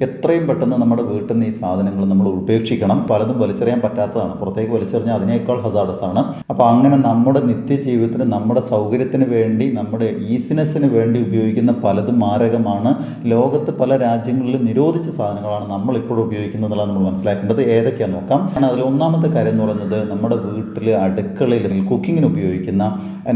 എത്രയും പെട്ടെന്ന് നമ്മുടെ വീട്ടിൽ നിന്ന് ഈ സാധനങ്ങൾ നമ്മൾ ഉപേക്ഷിക്കണം. പലതും വലിച്ചെറിയാൻ പറ്റാത്തതാണ്, പുറത്തേക്ക് വലിച്ചെറിഞ്ഞാൽ അതിനേക്കാൾ ഹസാർഡസ് ആണ്. അപ്പോൾ അങ്ങനെ നമ്മുടെ നിത്യജീവിതത്തിന് നമ്മുടെ സൗകര്യത്തിന് വേണ്ടി നമ്മുടെ ഈസിനെസ്സിന് വേണ്ടി ഉപയോഗിക്കുന്ന പലതും മാരകമാണ്. ലോകത്ത് പല രാജ്യങ്ങളിലും നിരോധിച്ച സാധനങ്ങളാണ് നമ്മൾ ഇപ്പോൾ ഉപയോഗിക്കുന്നത് എന്നുള്ളത് നമ്മൾ മനസ്സിലാക്കേണ്ടത്. ഏതൊക്കെയാണെന്ന് നോക്കാം. അതിൽ ഒന്നാമത്തെ കാര്യം എന്ന് പറയുന്നത് നമ്മുടെ വീട്ടിൽ അടുക്കളയിൽ കുക്കിങ്ങിന് ഉപയോഗിക്കുന്ന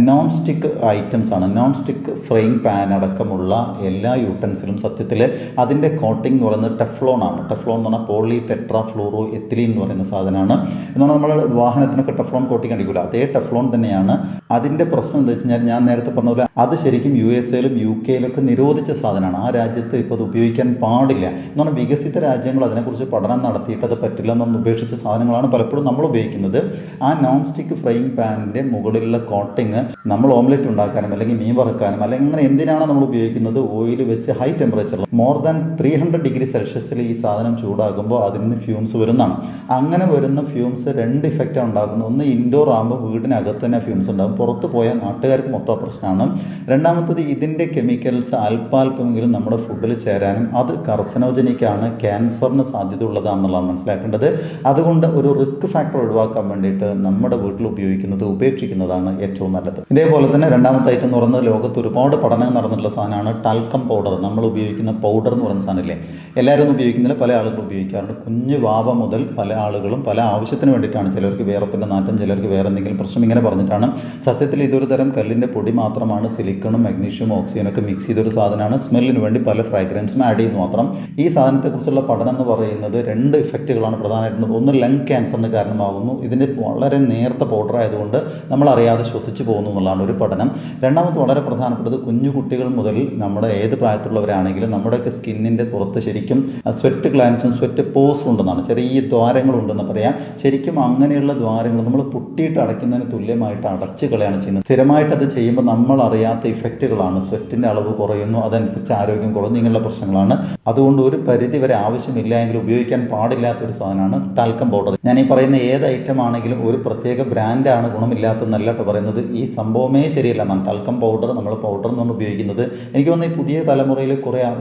നോൺ സ്റ്റിക്ക് ഐറ്റംസ് ആണ്. നോൺ സ്റ്റിക്ക് ഫ്രൈയിങ് പാൻ അടക്കമുള്ള എല്ലാ യൂട്ടൻസിലും സത്യത്തിൽ അതിൻ്റെ കോട്ടിംഗ് എന്ന് പറയുന്നത് ടെഫ്ലോൺ ആണ്. ടെഫ്ലോൺ എന്ന് പറഞ്ഞാൽ പോളി ടെട്രാ ഫ്ലൂറോ എത്തിലീൻ എന്ന് പറയുന്ന സാധനമാണ്. എന്നാൽ നമ്മൾ വാഹനത്തിനൊക്കെ ടെഫ്ലോൺ കോട്ടിങ് അടിക്കില്ല, അതേ ടെഫ്ലോൺ തന്നെയാണ്. അതിൻ്റെ പ്രശ്നം എന്താ വെച്ച് കഴിഞ്ഞാൽ ഞാൻ നേരത്തെ പറഞ്ഞ പോലെ അത് ശരിക്കും USA-ലും UK-യിലൊക്കെ നിരോധിച്ച സാധനമാണ്. ആ രാജ്യത്ത് ഇപ്പോൾ അത് ഉപയോഗിക്കാൻ പാടില്ല എന്ന് പറഞ്ഞാൽ വികസിത രാജ്യങ്ങൾ അതിനെക്കുറിച്ച് പഠനം നടത്തിയിട്ട് അത് പറ്റില്ല എന്നൊന്ന് ഉപേക്ഷിച്ച സാധനങ്ങളാണ് പലപ്പോഴും നമ്മൾ ഉപയോഗിക്കുന്നത്. ആ നോൺ സ്റ്റിക്ക് ഫ്രൈയിങ് പാനിൻ്റെ മുകളിലുള്ള കോട്ടിങ് നമ്മൾ ഓംലെറ്റ് ഉണ്ടാക്കാനും അല്ലെങ്കിൽ മീൻ വറുക്കാനും അല്ലെങ്കിൽ അങ്ങനെ എന്തിനാണ് നമ്മൾ ഉപയോഗിക്കുന്നത്, ഓയിൽ വെച്ച് ഹൈ ടെമ്പറേച്ചറിൽ മോർ ദാൻ 300 ഡിഗ്രി സെൽഷ്യസിൽ ഈ സാധനം ചൂടാകുമ്പോൾ അതിൽ നിന്ന് ഫ്യൂംസ് വരുന്നതാണ്. അങ്ങനെ വരുന്ന ഫ്യൂംസ് രണ്ട് ഇഫക്റ്റാണ് ഉണ്ടാക്കുന്നത്. ഒന്ന്, ഇൻഡോർ ആകുമ്പോൾ വീടിനകത്ത് തന്നെ ഫ്യൂംസ് ഉണ്ടാകും, പുറത്ത് പോയാൽ നാട്ടുകാർക്ക് മൊത്തം പ്രശ്നമാണ്. രണ്ടാമത്തത്, ഇതിൻ്റെ കെമിക്കൽസ് അല്പാൽപ്പമെങ്കിലും നമ്മുടെ ഫുഡിൽ ചേരാനും അത് കർസനോജനിക്കാണ്, ക്യാൻസറിന് സാധ്യത ഉള്ളതാണെന്നുള്ളതാണ് മനസ്സിലാക്കേണ്ടത്. അതുകൊണ്ട് ഒരു റിസ്ക് ഫാക്ടർ ഒഴിവാക്കാൻ വേണ്ടിയിട്ട് നമ്മുടെ വീട്ടിൽ ഉപയോഗിക്കുന്നത് ഉപേക്ഷിക്കുന്നതാണ് ഏറ്റവും നല്ലത്. ഇതേപോലെ തന്നെ രണ്ടാമത്തെ ഐറ്റം എന്ന് പറയുന്നത് ലോകത്ത് ഒരുപാട് പഠനങ്ങൾ നടന്നിട്ടുള്ള സാധനമാണ് ടാൽക്കം പൗഡർ. നമ്മൾ ഉപയോഗിക്കുന്ന പൗഡർ എന്ന് പറയുന്ന സാധനമില്ലേ, എല്ലാവരും ഒന്നും ഉപയോഗിക്കുന്നില്ല, പല ആളുകളും ഉപയോഗിക്കാറുണ്ട്. കുഞ്ഞു വാവ മുതൽ പല ആളുകളും പല ആവശ്യത്തിന് വേണ്ടിയിട്ടാണ്. ചിലർക്ക് വേറപ്പിൻ്റെ നാറ്റം, ചിലർക്ക് വേറെ എന്തെങ്കിലും പ്രശ്നം, ഇങ്ങനെ പറഞ്ഞിട്ടാണ്. സത്യത്തിൽ ഇതൊരു തരം കല്ലിൻ്റെ പൊടി മാത്രമാണ്. സിലിക്കണും മാഗ്നീഷ്യവും ഓക്സിജനും ഒക്കെ മിക്സ് ചെയ്തൊരു സാധനമാണ്. സ്മെല്ലിന് വേണ്ടി പല ഫ്രാഗ്രൻസും ആഡ് ചെയ്യുന്നു മാത്രം. ഈ സാധനത്തെക്കുറിച്ചുള്ള പഠനം എന്ന് പറയുന്നത് രണ്ട് ഇഫക്റ്റുകളാണ് പ്രധാനമായിട്ടും. ഒന്ന്, ലങ് ക്യാൻസറിന് കാരണമാകുന്നു. ഇതിൻ്റെ വളരെ നേർത്ത പൗഡർ ആയതുകൊണ്ട് നമ്മൾ അറിയാതെ ശ്വസിച്ച് പോകുന്നു എന്നുള്ളതാണ് ഒരു പഠനം. രണ്ടാമത് വളരെ പ്രധാനപ്പെട്ടത്, കുഞ്ഞു കുട്ടികൾ മുതൽ നമ്മുടെ ഏത് പ്രായത്തിലുള്ളവരാണെങ്കിലും നമ്മുടെയൊക്കെ സ്കിന്നിൻ്റെ പുറത്ത് ശരിക്കും സ്വെറ്റ് ഗ്ലാൻസും സ്വെറ്റ് പോസും ഉണ്ടെന്നാണ്, ചെറിയ ദ്വാരങ്ങളുണ്ടെന്ന് പറയാം. ശരിക്കും അങ്ങനെയുള്ള ദ്വാരങ്ങൾ നമ്മൾ പുട്ടിയിട്ട് അടയ്ക്കുന്നതിന് തുല്യമായിട്ട് അടച്ചു കളയാണ് ചെയ്യുന്നത്. സ്ഥിരമായിട്ട് അത് ചെയ്യുമ്പോൾ നമ്മൾ അറിയാത്ത ഇഫക്റ്റുകളാണ്. സ്വെറ്റിൻ്റെ അളവ് കുറയുന്നു, അതനുസരിച്ച് ആരോഗ്യം കുറയുന്നു, ഇങ്ങനെയുള്ള പ്രശ്നങ്ങളാണ്. അതുകൊണ്ട് ഒരു പരിധി വരെ ആവശ്യമില്ല എങ്കിൽ ഉപയോഗിക്കാൻ പാടില്ലാത്തൊരു സാധനമാണ് ടാൽക്കം പൗഡർ. ഞാൻ ഈ പറയുന്ന ഏത് ഐറ്റം ആണെങ്കിലും ഒരു പ്രത്യേക ബ്രാൻഡാണ് ഗുണമില്ലാത്തതെന്നല്ല കേട്ടോ പറയുന്നത്. ഈ സംഭവമേ ശരിയല്ല എന്നാണ്. ടാൽക്കം പൗഡർ നമ്മൾ പൗഡർ എന്നാണ് ഉപയോഗിക്കുന്നത്. എനിക്ക് തോന്നുന്നു ഈ പുതിയ തലമുറയിൽ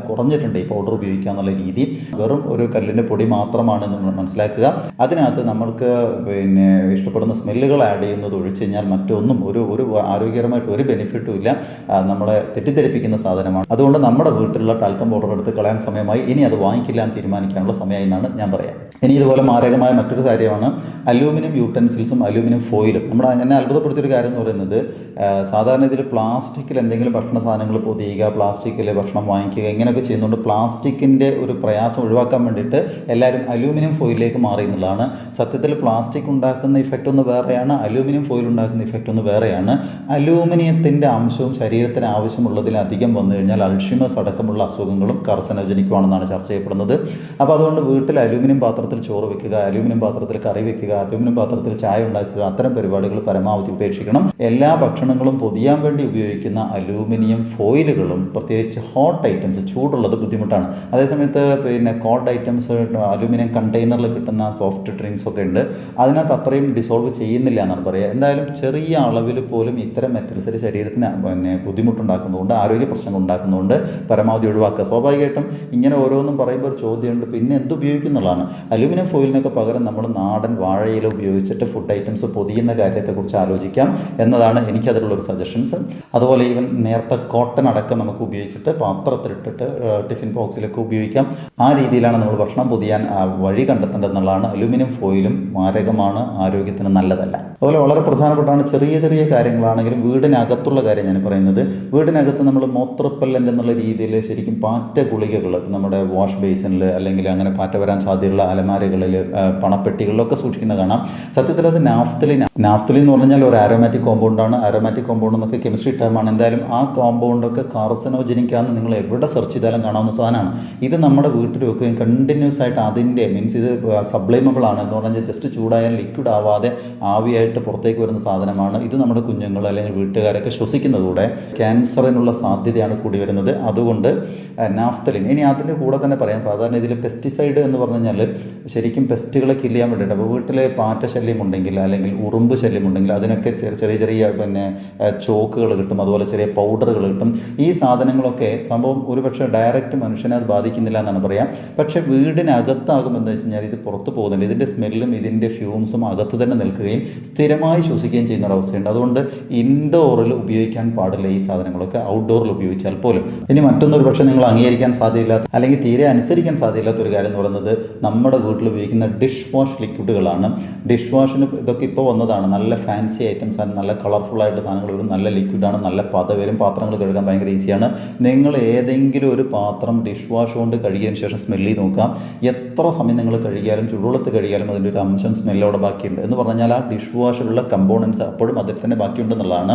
കുറഞ്ഞിട്ടുണ്ട് ഈ പൗഡർ ഉപയോഗിക്കുക എന്നുള്ള രീതി. വെറും ഒരു കല്ലിൻ്റെ പൊടി മാത്രമാണ് നമ്മൾ മനസ്സിലാക്കുക. അതിനകത്ത് നമ്മൾക്ക് ഇഷ്ടപ്പെടുന്ന സ്മെല്ലുകൾ ആഡ് ചെയ്യുന്നത് ഒഴിച്ച് കഴിഞ്ഞാൽ മറ്റൊന്നും ഒരു ആരോഗ്യകരമായിട്ട് ഒരു ബെനിഫിറ്റും ഇല്ല. നമ്മളെ തെറ്റിദ്ധരിപ്പിക്കുന്ന സാധനമാണ്. അതുകൊണ്ട് നമ്മുടെ വീട്ടിലുള്ള ടാൽക്കം പൗഡർ എടുത്ത് കളയാൻ സമയമായി. ഇനി അത് വാങ്ങിക്കില്ല എന്ന് തീരുമാനിക്കാനുള്ള സമയമായി എന്നാണ് ഞാൻ പറയാം. ഇനി ഇതുപോലെ മാരകമായ മറ്റൊരു കാര്യമാണ് അലൂമിനിയം യൂട്ടൻസിൽസും അലൂമിനിയം ഫോയിലും. എന്നെ അത്ഭുതപ്പെടുത്തിയൊരു കാര്യം എന്ന് പറയുന്നത്, സാധാരണ ഇതിൽ പ്ലാസ്റ്റിക്കിൽ എന്തെങ്കിലും ഭക്ഷണ സാധനങ്ങൾ പൊതിയുക, പ്ലാസ്റ്റിക്കിൽ ഭക്ഷണം വാങ്ങിക്കുക, ഇങ്ങനെയൊക്കെ ചെയ്യുന്നതുകൊണ്ട് പ്ലാസ്റ്റിക്കിൻ്റെ ഒരു പ്രയാസം ഒഴിവാക്കാൻ വേണ്ടിയിട്ട് എല്ലാവരും അലൂമിനിയം ഫോയിലേക്ക് മാറി എന്നുള്ളതാണ്. സത്യത്തിൽ പ്ലാസ്റ്റിക് ഉണ്ടാക്കുന്ന ഇഫക്റ്റ് ഒന്ന് വേറെയാണ്, അലൂമിനിയം ഫോയിൽ ഉണ്ടാക്കുന്ന ഇഫക്റ്റ് ഒന്ന് വേറെയാണ്. അലൂമിനിയത്തിൻ്റെ അംശവും ശരീരത്തിന് ആവശ്യമുള്ളതിലധികം വന്നു കഴിഞ്ഞാൽ അൾഷിമേഴ്സ് അടക്കമുള്ള അസുഖങ്ങളും കാർസിനോജനിക്കുമാണെന്നാണ് ചർച്ച ചെയ്യപ്പെടുന്നത്. അപ്പോൾ അതുകൊണ്ട് വീട്ടിൽ അലൂമിനിയം പാത്രത്തിൽ ചോറ് വെക്കുക, അലൂമിനിയം പാത്രത്തിൽ കറി വെക്കുക, അലൂമിനിയം പാത്രത്തിൽ ചായ ഉണ്ടാക്കുക, അത്തരം പരിപാടികൾ പരമാവധി ഉപേക്ഷിക്കണം. എല്ലാ ഭക്ഷണങ്ങളും പൊതിയാൻ വേണ്ടി ഉപയോഗിക്കുന്ന അലൂമിനിയം ഫോയിലുകളും പ്രത്യേകിച്ച് ഹോട്ട് ഐറ്റംസ്, ചൂടുള്ളത് ബുദ്ധിമുട്ടാണ്. അതേസമയത്ത് കോൾഡ് ഐറ്റംസ് അലൂമിനിയം കണ്ടെയ്നറിൽ കിട്ടുന്ന സോഫ്റ്റ് ഡ്രിങ്ക്സ് ഒക്കെ ഉണ്ട്, അതിനകത്ത് അത്രയും ഡിസോൾവ് ചെയ്യുന്നില്ല എന്നാണ് പറയുക. എന്തായാലും ചെറിയ അളവിൽ പോലും ഇത്തരം മെറ്റൽസ് ശരീരത്തിന് ബുദ്ധിമുട്ടുണ്ടാക്കുന്നതുകൊണ്ട്, ആരോഗ്യ പ്രശ്നങ്ങൾ ഉണ്ടാക്കുന്നതുകൊണ്ട് പരമാവധി ഒഴിവാക്കുക. സ്വാഭാവികമായിട്ടും ഇങ്ങനെ ഓരോന്നും പറയുമ്പോൾ ഒരു ചോദ്യമുണ്ട്, പിന്നെ എന്തുപയോഗിക്കുന്നുള്ളതാണ്. അലൂമിനിയം ഫോയിലിനൊക്കെ പകരം നമ്മൾ നാടൻ വാഴയില ഉപയോഗിച്ചിട്ട് ഫുഡ് ഐറ്റംസ് പൊതിയുന്ന കാര്യത്തെക്കുറിച്ച് ആലോചിക്കാം എന്നതാണ് എനിക്കതിലുള്ളൊരു സജഷൻസ്. അതുപോലെ ഈവൻ നേരത്തെ കോട്ടൺ അടക്കം നമുക്ക് ഉപയോഗിച്ചിട്ട് പാത്രത്തിലിട്ടിട്ട് ടിഫിൻ ബോക്സിലൊക്കെ ഉപയോഗിക്കാം. ആ രീതിയിലാണ് നമ്മൾ ഭക്ഷണം പൊതിയാൻ വഴി കണ്ടെത്തേണ്ടതെന്നുള്ളതാണ്. അലൂമിനിയം ഫോയിലും മാരകമാണ്, ആരോഗ്യത്തിന് നല്ലതല്ല. അതുപോലെ വളരെ പ്രധാനപ്പെട്ടാണ് ചെറിയ ചെറിയ കാര്യങ്ങളാണെങ്കിലും വീടിനകത്തുള്ള കാര്യം ഞാൻ പറയുന്നത്. വീടിനകത്ത് നമ്മൾ മോത്രപ്പല്ലൻ്റ് എന്നുള്ള രീതിയിൽ ശരിക്കും പാറ്റ ഗുളികകൾ നമ്മുടെ വാഷ് ബേസിനിൽ അല്ലെങ്കിൽ അങ്ങനെ പാറ്റ വരാൻ സാധ്യതയുള്ള അലമാരകളിൽ, പണപ്പെട്ടികളിലൊക്കെ സൂക്ഷിക്കുന്ന കാണാം. സത്യത്തിൽ അത് നാഫ്തലിൻ എന്ന് പറഞ്ഞാൽ ഒരു ആരോമാറ്റിക് കോമ്പൗണ്ടാണ്. ആരോമാറ്റിക് കോമ്പൗണ്ട് എന്നൊക്കെ കെമിസ്ട്രി ടേമാണ്. എന്തായാലും ആ കോമ്പൗണ്ടൊക്കെ കാർസിനോജനിക്കാന്ന് നിങ്ങൾ എവിടെ സെർച്ച് ചെയ്താലും കാണാവുന്ന സാധനമാണ്. ഇത് നമ്മുടെ വീട്ടിൽ വെക്കുകയും കണ്ടിന്യൂസ് ആയിട്ട് അതിൻ്റെ ഇത് സബ്ലൈമബിൾ ആണ് എന്ന് പറഞ്ഞാൽ ജസ്റ്റ് ചൂടായാൽ ലിക്വിഡ് ആവാതെ ആവിയായിട്ട് പുറത്തേക്ക് വരുന്ന സാധനമാണ്. ഇത് നമ്മുടെ കുഞ്ഞുങ്ങൾ അല്ലെങ്കിൽ വീട്ടുകാരൊക്കെ ശ്വസിക്കുന്നതോടെ ക്യാൻസറിനുള്ള സാധ്യതയാണ് കൂടി വരുന്നത്. അതുകൊണ്ട് നാഫ്തലിൻ. ഇനി അതിൻ്റെ കൂടെ തന്നെ പറയാം, സാധാരണ ഇതിൽ പെസ്റ്റിസൈഡ് എന്ന് പറഞ്ഞു കഴിഞ്ഞാൽ ശരിക്കും പെസ്റ്റുകളെ കില്ല് ചെയ്യാൻ വേണ്ടിയിട്ട്. അപ്പോൾ വീട്ടിൽ പാറ്റ ശല്യം ഉണ്ടെങ്കിൽ അല്ലെങ്കിൽ ഉറുമ്പ് ശല്യം ഉണ്ടെങ്കിൽ അതിനൊക്കെ ചെറിയ ചെറിയ ചോക്കുകൾ കിട്ടും, അതുപോലെ ചെറിയ പൗഡറുകൾ കിട്ടും. ഈ സാധനങ്ങളൊക്കെ സംഭവം ഒരുപക്ഷെ ഡയറക്റ്റ് മനുഷ്യനെ അത് ബാധിക്കുന്നില്ല ഉപയോഗിക്കുന്നില്ല എന്നാണ് പറയാം. പക്ഷേ വീടിനകത്താകുമെന്ന് വെച്ച് കഴിഞ്ഞാൽ ഇത് പുറത്ത് പോകുന്നുണ്ട്. ഇതിൻ്റെ സ്മെല്ലും ഇതിൻ്റെ ഫ്യൂംസും അകത്ത് തന്നെ നിൽക്കുകയും സ്ഥിരമായി ശ്വസിക്കുകയും ചെയ്യുന്ന ഒരവസ്ഥയുണ്ട്. അതുകൊണ്ട് ഇൻഡോറിൽ ഉപയോഗിക്കാൻ പാടില്ല ഈ സാധനങ്ങളൊക്കെ, ഔട്ട്ഡോറിൽ ഉപയോഗിച്ചാൽ പോലും. ഇനി മറ്റൊന്നൊരു പക്ഷേ നിങ്ങൾ അംഗീകരിക്കാൻ സാധ്യതയില്ലാത്ത അല്ലെങ്കിൽ തീരെ അനുസരിക്കാൻ സാധ്യതയില്ലാത്ത ഒരു കാര്യം എന്ന് പറയുന്നത് നമ്മുടെ വീട്ടിൽ ഉപയോഗിക്കുന്ന ഡിഷ് വാഷ് ലിക്വിഡുകളാണ്. ഡിഷ് വാഷിന് ഇതൊക്കെ ഇപ്പോൾ വന്നതാണ്, നല്ല ഫാൻസി ഐറ്റംസ് ആണ്, നല്ല കളർഫുൾ ആയിട്ട് സാധനങ്ങൾ വരും, നല്ല ലിക്വിഡാണ്, നല്ല പത വരും, പാത്രങ്ങൾ കഴുകാൻ ഭയങ്കര ഈസിയാണ്. നിങ്ങൾ ഏതെങ്കിലും ഒരു പാത്രം ഡിഷ് വാഷ് കൊണ്ട് കഴുകിയതിന് ശേഷം സ്മെല്ല് ചെയ്ത് നോക്കാം. എത്ര സമയം നിങ്ങൾ കഴുകിയാലും ചുടുവെള്ളത്ത് കഴുകിയാലും അതിൻ്റെ ഒരു അംശം സ്മെല്ലോടെ ബാക്കിയുണ്ട്. എന്ന് പറഞ്ഞാൽ ആ ഡിഷ് വാഷിലുള്ള കമ്പോണൻസ് അപ്പോഴും അതിൽ തന്നെ ബാക്കിയുണ്ടെന്നുള്ളതാണ്.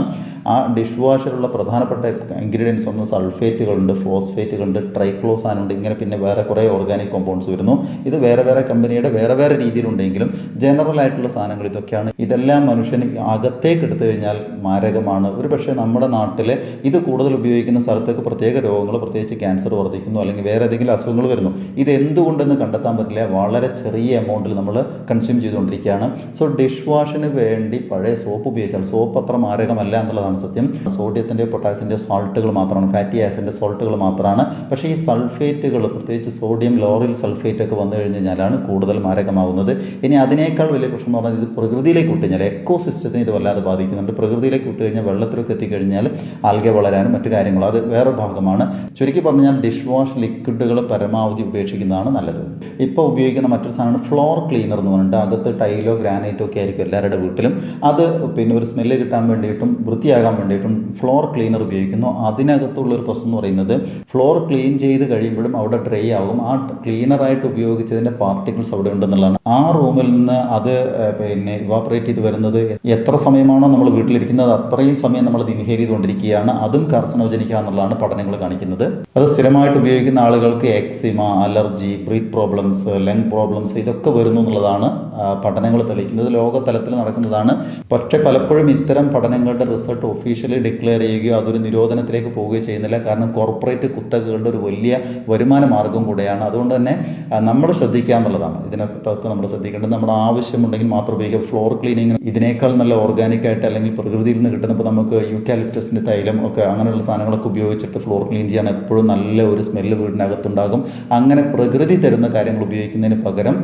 ആ ഡിഷ് വാഷിലുള്ള പ്രധാനപ്പെട്ട ഇൻഗ്രീഡിയൻസ് ഒന്ന് സൾഫേറ്റുകളുണ്ട്, ഫോസ്ഫേറ്റുകളുണ്ട്, ട്രൈക്ലോസാനുണ്ട്, ഇങ്ങനെ പിന്നെ വേറെ കുറേ ഓർഗാനിക് കോമ്പൗണ്ട്സ് വരുന്നു. ഇത് വേറെ വേറെ കമ്പനിയുടെ വേറെ വേറെ രീതിയിലുണ്ടെങ്കിലും ജനറൽ ആയിട്ടുള്ള സാധനങ്ങൾ ഇതൊക്കെയാണ്. ഇതെല്ലാം മനുഷ്യന് അകത്തേക്ക് എടുത്തു കഴിഞ്ഞാൽ മാരകമാണ്. ഒരു പക്ഷേ നമ്മുടെ നാട്ടിൽ ഇത് കൂടുതൽ ഉപയോഗിക്കുന്ന സ്ഥലത്തേക്ക് പ്രത്യേക രോഗങ്ങൾ, പ്രത്യേകിച്ച് ക്യാൻസർ വർദ്ധിക്കുന്നു, അല്ലെങ്കിൽ വേറെ ഏതെങ്കിലും അസുഖങ്ങൾ വരുന്നു. ഇത് എന്തുകൊണ്ടെന്ന് കണ്ടെത്താൻ പറ്റില്ല. വളരെ ചെറിയ എമൗണ്ടിൽ നമ്മൾ കൺസ്യൂം ചെയ്തുകൊണ്ടിരിക്കുകയാണ്. സോ ഡിഷ് വാഷിന് വേണ്ടി പഴയ സോപ്പ് ഉപയോഗിച്ചാൽ, സോപ്പ് അത്ര മാരകമല്ല എന്നുള്ളതാണ് സത്യം. സോഡിയത്തിൻ്റെ പൊട്ടാസ്യത്തിൻ്റെ സോൾട്ടുകൾ മാത്രമാണ്, ഫാറ്റി ആസിഡിൻ്റെ സോൾട്ടുകൾ മാത്രമാണ്. പക്ഷേ ഈ സൾഫേറ്റുകൾ, പ്രത്യേകിച്ച് സോഡിയം ലോറിൽ സൾഫേറ്റ് ഒക്കെ വന്നു കഴിഞ്ഞാലാണ് കൂടുതൽ മാരകമാകുന്നത്. ഇനി അതിനേക്കാൾ വലിയ പ്രശ്നം എന്ന് പറഞ്ഞാൽ ഇത് പ്രകൃതിയിലേക്ക് വിട്ട് കഴിഞ്ഞാൽ എക്കോ സിസ്റ്റത്തിനെ ഇത് വല്ലാതെ ബാധിക്കുന്നുണ്ട്. പ്രകൃതിയിലേക്ക് വിട്ട് കഴിഞ്ഞാൽ വെള്ളത്തിലേക്ക് എത്തിക്കഴിഞ്ഞാൽ ആൽഗെ വളരാനും മറ്റു കാര്യങ്ങളും അത് വേറെ ഭാഗമാണ്. ചുരുക്കി പറഞ്ഞാൽ ഡിഷ് വാഷ് ലിക്വിഡുകൾ പരമാവധി ഉപേക്ഷിക്കുന്നതാണ് നല്ലത്. ഇപ്പോൾ ഉപയോഗിക്കുന്ന മറ്റൊരു സാധനമാണ് ഫ്ലോർ ക്ലീനർ എന്ന് പറഞ്ഞിട്ട് അകത്ത് ടൈലോ ഗ്രാനൈറ്റോ ഒക്കെ ആയിരിക്കും എല്ലാവരുടെ വീട്ടിലും. അത് പിന്നെ ഒരു സ്മെല്ല് കിട്ടാൻ വേണ്ടിയിട്ടും വൃത്തിയാകാൻ വേണ്ടിയിട്ടും ഫ്ലോർ ക്ലീനർ ഉപയോഗിക്കുന്നു. അതിനകത്തുള്ളൊരു പ്രശ്നം എന്ന് പറയുന്നത് ഫ്ലോർ ക്ലീൻ ചെയ്ത് കഴിയുമ്പോഴും അവിടെ ഡ്രൈ ആകും. ആ ക്ലീനറായിട്ട് ഉപയോഗിച്ചതിൻ്റെ പാർട്ടിക്കിൾസ് അവിടെ ഉണ്ടെന്നുള്ളതാണ്. ആ റൂമിൽ നിന്ന് അത് പിന്നെ ഇവാപ്പറേറ്റ് ചെയ്ത് വരുന്നത് എത്ര സമയമാണോ നമ്മൾ വീട്ടിലിരിക്കുന്നത് അത്രയും സമയം നമ്മൾ ഇൻഹേൽ ചെയ്തുകൊണ്ടിരിക്കുകയാണ്. അതും കാർസിനോജനിക് എന്നുള്ളതാണ് പഠനങ്ങൾ കാണിക്കുന്നത്. അത് സ്ഥിരമായിട്ട് ഉപയോഗിക്കുന്ന ആളുകൾക്ക് eczema, allergy, breath problems, lung problems ഇതൊക്കെ വരുന്നു എന്നുള്ളതാണ് പഠനങ്ങൾ തെളിയിക്കുന്നത്. ലോകതലത്തിൽ നടക്കുന്നതാണ്. പക്ഷേ പലപ്പോഴും ഇത്തരം പഠനങ്ങളുടെ റിസൾട്ട് ഒഫീഷ്യലി ഡിക്ലെയർ ചെയ്യുകയോ അതൊരു നിരോധനത്തിലേക്ക് പോവുകയോ ചെയ്യുന്നില്ല. കാരണം കോർപ്പറേറ്റ് കുത്തകകളുടെ ഒരു വലിയ വരുമാന മാർഗം കൂടെയാണ്. അതുകൊണ്ട് തന്നെ നമ്മൾ ശ്രദ്ധിക്കുക എന്നുള്ളതാണ്. ഇതിനൊക്കെ നമ്മൾ ശ്രദ്ധിക്കേണ്ടത് നമ്മുടെ ആവശ്യമുണ്ടെങ്കിൽ മാത്രം ഉപയോഗിക്കുക. ഫ്ലോർ ക്ലീനിങ് ഇതിനേക്കാൾ നല്ല ഓർഗാനിക് ആയിട്ട് അല്ലെങ്കിൽ പ്രകൃതിയിൽ നിന്ന് കിട്ടുന്നപ്പോൾ നമുക്ക് യൂക്കാലിപ്റ്റസിൻ്റെ തൈലം ഒക്കെ അങ്ങനെയുള്ള സാധനങ്ങളൊക്കെ ഉപയോഗിച്ചിട്ട് ഫ്ലോർ ക്ലീൻ ചെയ്യാൻ എപ്പോഴും നല്ല ഒരു സ്മെല്ല് വീടിനകത്തുണ്ടാകും. അങ്ങനെ പ്രകൃതി തരുന്ന കാര്യങ്ങൾ ഉപയോഗിക്കുന്നതിന് പകരം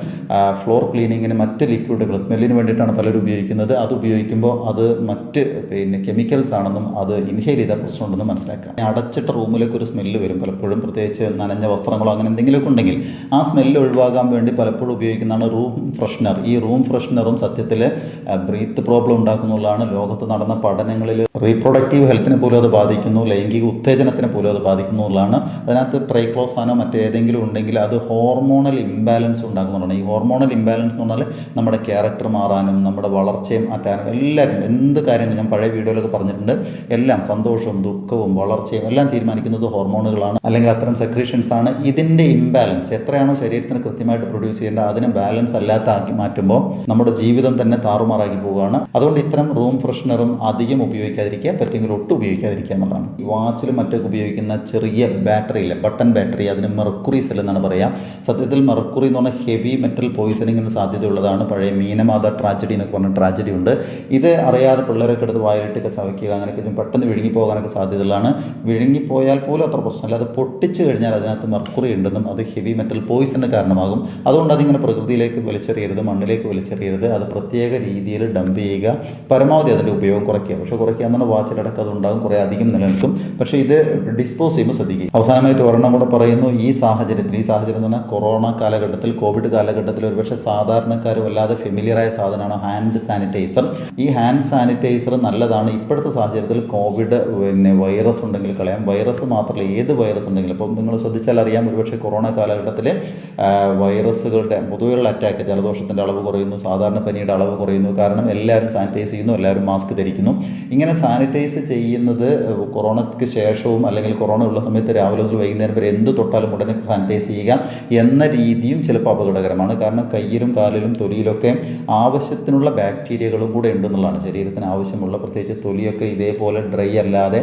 ഫ്ലോർ ക്ലീനിങ്ങിന് മറ്റ് ലിക്വിഡുകൾ സ്മെല്ലിന് വേണ്ടിയിട്ടാണ് പലരും ഉപയോഗിക്കുന്നത്. അത് ഉപയോഗിക്കുമ്പോൾ അത് മറ്റ് പിന്നെ കെമിക്കൽസ് ആണെന്നും അത് ഇൻഹേൽ ചെയ്താൽ പ്രശ്നമുണ്ടെന്നും മനസ്സിലാക്കാം. അടച്ചിട്ട റൂമിലേക്ക് ഒരു സ്മെല്ല് വരും പലപ്പോഴും, പ്രത്യേകിച്ച് നനഞ്ഞ വസ്ത്രങ്ങളോ അങ്ങനെ എന്തെങ്കിലുമൊക്കെ ഉണ്ടെങ്കിൽ ആ സ്മെല്ല് ഒഴിവാകാൻ വേണ്ടി പലപ്പോഴും ഉപയോഗിക്കുന്നതാണ് റൂം ഫ്രഷ്നർ. ഈ റൂം ഫ്രഷ്നറും സത്യത്തിൽ ബ്രീത്ത് പ്രോബ്ലം ഉണ്ടാക്കുന്നുള്ളതാണ്. ലോകത്ത് നടന്ന പഠനങ്ങളിൽ റീപ്രൊഡക്റ്റീവ് ഹെൽത്തിനെ പോലും അത് ബാധിക്കുന്നു, ലൈംഗിക ഉത്തേജനത്തിനെ പോലും അത് ബാധിക്കുന്നുള്ളതാണ്. അതിനകത്ത് ട്രൈക്ലോസാനോ മറ്റേതെങ്കിലും ഉണ്ടെങ്കിൽ അത് ഹോർമോണൽ ഇംബാലൻസ് ഉണ്ടാക്കുന്നതാണ്. ഈ ഹോർമോണൽ ഇംബാലൻസ് എന്ന് പറഞ്ഞാൽ നമ്മുടെ ക്യാരക്ടർ മാറാനും നമ്മുടെ വളർച്ചയും മാറ്റാനും എല്ലാവരും എന്ത് കാര്യങ്ങൾ ഞാൻ പഴയ വീഡിയോയിലൊക്കെ പറഞ്ഞിട്ടുണ്ട്, എല്ലാം സന്തോഷവും ദുഃഖവും വളർച്ചയും എല്ലാം തീരുമാനിക്കുന്നത് ഹോർമോണുകളാണ്, അല്ലെങ്കിൽ അത്തരം സെക്രീഷൻസ് ആണ്. ഇതിൻ്റെ ഇംബാലൻസ് എത്രയാണോ ശരീരത്തിന് കൃത്യമായിട്ട് പ്രൊഡ്യൂസ് ചെയ്യേണ്ടത് അതിനെ ബാലൻസ് അല്ലാത്ത ആക്കി മാറ്റുമ്പോൾ നമ്മുടെ ജീവിതം തന്നെ താറുമാറാക്കി പോവുകയാണ്. അതുകൊണ്ട് ഇത്തരം റൂം ഫ്രഷ്നറും അധികം ഉപയോഗിക്കാതിരിക്കുക, പറ്റുമെങ്കിൽ ഒട്ടും ഉപയോഗിക്കാതിരിക്കുക എന്നുള്ളതാണ്. ഈ വാച്ചിലും മറ്റൊക്കെ ഉപയോഗിക്കുന്ന ചെറിയ ബാറ്ററി ഇല്ല, ബട്ടൺ ബാറ്ററി, അതിന് മെർക്കുറി സെൽ എന്നാണ് പറയുക. സത്യത്തിൽ മെർക്കുറി എന്ന് പറഞ്ഞാൽ ഹെവി മെറ്റൽ പോയിസണിങ്ങിന് സാധ്യതയുള്ളതാണ്. പഴയ മീനമാത ട്രാജഡി എന്നൊക്കെ പറഞ്ഞ ട്രാജഡി ഉണ്ട്. ഇത് അറിയാതെ പിള്ളേരൊക്കെ എടുത്ത് വായിലിട്ടൊക്കെ ചവയ്ക്കുക, അങ്ങനെയൊക്കെ പെട്ടെന്ന് വിഴുങ്ങിപ്പോകാനൊക്കെ സാധ്യതയുള്ളതാണ്. വിഴുങ്ങിപ്പോയാൽ പോലും അത്ര പ്രശ്നമില്ല. അത് പൊട്ടിച്ച് കഴിഞ്ഞാൽ അതിനകത്ത് മെർക്കുറി ഉണ്ടെന്നും അത് ഹെവി മെറ്റൽ പോയിസണിന് കാരണമാകും. അതുകൊണ്ട് അതിങ്ങനെ പ്രകൃതിയിലേക്ക് വലിച്ചെറിയരുത്, മണ്ണിലേക്ക് വലിച്ചെറിയരുത്. അത് പ്രത്യേക രീതിയിൽ ഡംപ് ചെയ്യുക, പരമാവധി അതിൻ്റെ ഉപയോഗം കുറയ്ക്കുക. പക്ഷേ കുറയ്ക്കുക എന്നുള്ള വാച്ചിലടക്കം അതുണ്ടാകും, കുറേ അധികം നിലനിൽക്കും. പക്ഷേ ഇത് ഡിസ്പോസ് ചെയ്യുമ്പോൾ ശ്രദ്ധിക്കുക. അവസാനമായിട്ട് ഒരെണ്ണം കൂടെ പറയുന്നു. ഈ സാഹചര്യം എന്ന് പറഞ്ഞാൽ കൊറോണ കാലഘട്ടത്തിൽ, കോവിഡ് കാലഘട്ടത്തിൽ ഒരുപക്ഷെ സാധാരണക്കാർ വല്ലാതെ ഫെമിലിയറായ സാധനമാണ് ഹാൻഡ് സാനിറ്റൈസർ. ഈ ഹാൻഡ് സാനിറ്റൈസർ നല്ലതാണ്. ഇപ്പോഴത്തെ സാഹചര്യത്തിൽ കോവിഡ് വൈറസ് ഉണ്ടെങ്കിൽ കളയാം. വൈറസ് മാത്രമല്ല, ഏത് വൈറസ് ഉണ്ടെങ്കിലും ഇപ്പം നിങ്ങൾ ശ്രദ്ധിച്ചാൽ അറിയാം, ഒരുപക്ഷെ കൊറോണ കാലഘട്ടത്തിൽ വൈറസുകളുടെ പൊതുവെയുള്ള അറ്റാക്ക്, ജലദോഷത്തിൻ്റെ അളവ് കുറയുന്നു, സാധാരണ പനിയുടെ അളവ് കുറയുന്നു. കാരണം എല്ലാവരും സാനിറ്റൈസ് ചെയ്യുന്നു, എല്ലാവരും മാസ്ക് ധരിക്കുന്നു. ഇങ്ങനെ സാനിറ്റൈസ് ചെയ്യുന്നത് കൊറോണയ്ക്ക് ശേഷവും അല്ലെങ്കിൽ കൊറോണ ഉള്ള സമയത്ത് രാവിലെ മുതൽ വൈകുന്നേരം വരെ എന്ത് തൊട്ടാലും ഉടനെ സാനിറ്റൈസ് ചെയ്യുക എന്ന രീതിയും ചിലപ്പോൾ അപകടകരമാണ്. കാരണം കയ്യിലും കാലിലും തൊലിയിലൊക്കെ ആവശ്യത്തിനുള്ള ബാക്ടീരിയകളും കൂടെ ഉണ്ടെന്നുള്ളതാണ്. ശരീരത്തിന് ആവശ്യമുള്ള, പ്രത്യേകിച്ച് തൊലിയൊക്കെ ഇതേപോലെ ഡ്രൈ അല്ലാതെ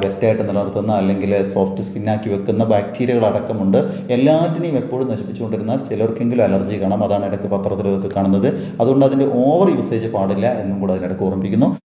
വെറ്റായിട്ട് നിലനിർത്തുന്ന അല്ലെങ്കിൽ സോഫ്റ്റ് സ്കിന്നാക്കി വെക്കുന്ന ബാക്ടീരിയകൾ അടക്കമുണ്ട്. എല്ലാറ്റിനെയും എപ്പോഴും നശിപ്പിച്ചുകൊണ്ടിരുന്നാൽ ചിലർക്കെങ്കിലും അലർജി കാണാം. അതാണ് ഇടയ്ക്ക് പത്രത്തിലൊക്കെ കാണുന്നത്. അതുകൊണ്ട് അതിൻ്റെ ഓവർ യൂസേജ് പാടില്ല എന്നും കൂടെ അതിനിടയ്ക്ക് ഓർമ്മിപ്പിക്കുന്നു.